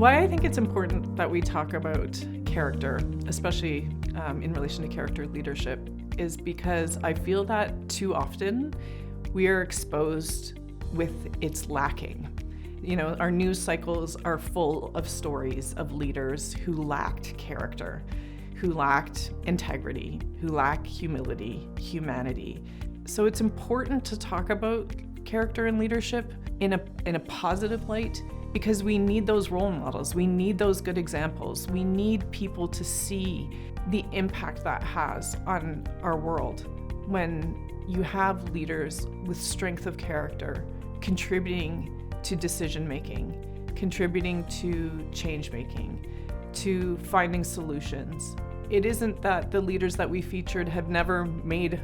Why I think it's important that we talk about character, especially in relation to character leadership, is because I feel that too often we are exposed with its lacking. You know, our news cycles are full of stories of leaders who lacked character, who lacked integrity, who lacked humility, humanity. So it's important to talk about character and leadership in a positive light, because we need those role models. We need those good examples. We need people to see the impact that has on our world when you have leaders with strength of character contributing to decision making, contributing to change making, to finding solutions. It isn't that the leaders that we featured have never made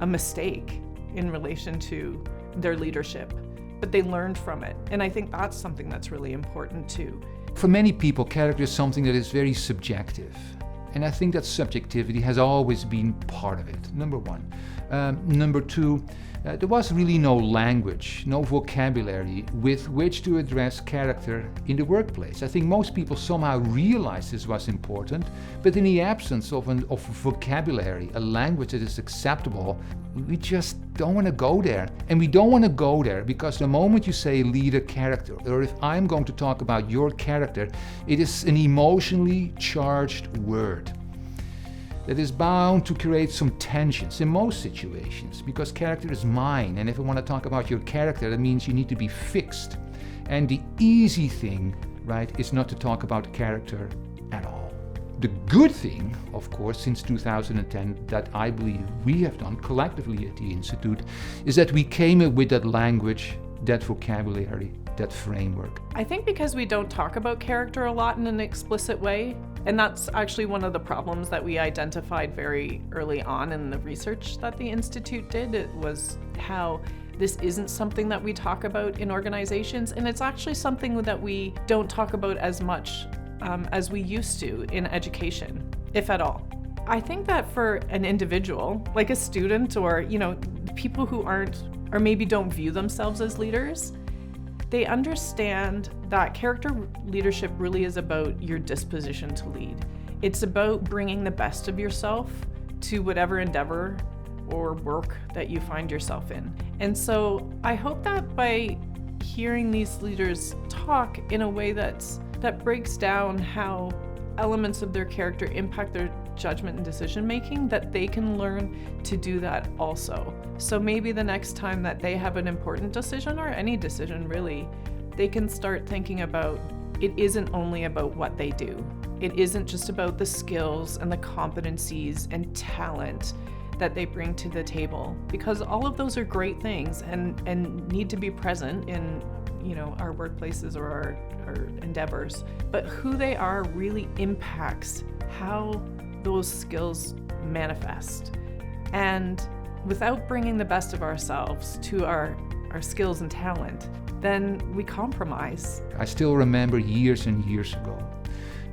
a mistake in relation to their leadership, but they learned from it. And I think that's something that's really important too. For many people, character is something that is very subjective. And I think that subjectivity has always been part of it, number one. Number two, there was really no language, no vocabulary with which to address character in the workplace. I think most people somehow realized this was important, but in the absence of a vocabulary, a language that is acceptable, we just don't want to go there. And we don't want to go there because the moment you say leader character, or if I'm going to talk about your character, it is an emotionally charged word that is bound to create some tensions in most situations, because character is mine, and if I want to talk about your character, that means you need to be fixed. And the easy thing, right, is not to talk about character at all. The good thing, of course, since 2010, that I believe we have done collectively at the Institute, is that we came up with that language, that vocabulary, that framework. I think because we don't talk about character a lot in an explicit way, and that's actually one of the problems that we identified very early on in the research that the Institute did. It was how this isn't something that we talk about in organizations, and it's actually something that we don't talk about as much as we used to in education, if at all. I think that for an individual, like a student or, you know, people who aren't or maybe don't view themselves as leaders, they understand that character leadership really is about your disposition to lead. It's about bringing the best of yourself to whatever endeavor or work that you find yourself in. And so I hope that by hearing these leaders talk in a way that breaks down how elements of their character impact their judgment and decision making, that they can learn to do that also. So maybe the next time that they have an important decision, or any decision really, they can start thinking about it isn't only about what they do. It isn't just about the skills and the competencies and talent that they bring to the table, because all of those are great things and need to be present in, you know, our workplaces or our endeavors. But who they are really impacts how those skills manifest. And without bringing the best of ourselves to our skills and talent, then we compromise. I still remember years and years ago,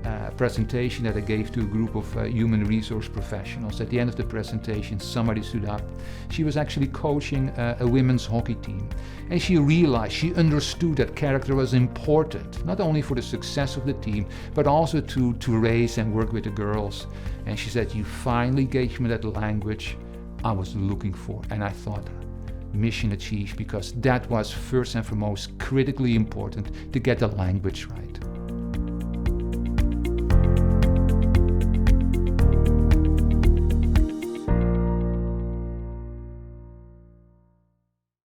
a presentation that I gave to a group of human resource professionals. At the end of the presentation, somebody stood up. She was actually coaching a women's hockey team. And she realized, she understood that character was important, not only for the success of the team, but also to raise and work with the girls. And she said, you finally gave me that language I was looking for. And I thought, mission achieved, because that was first and foremost critically important, to get the language right.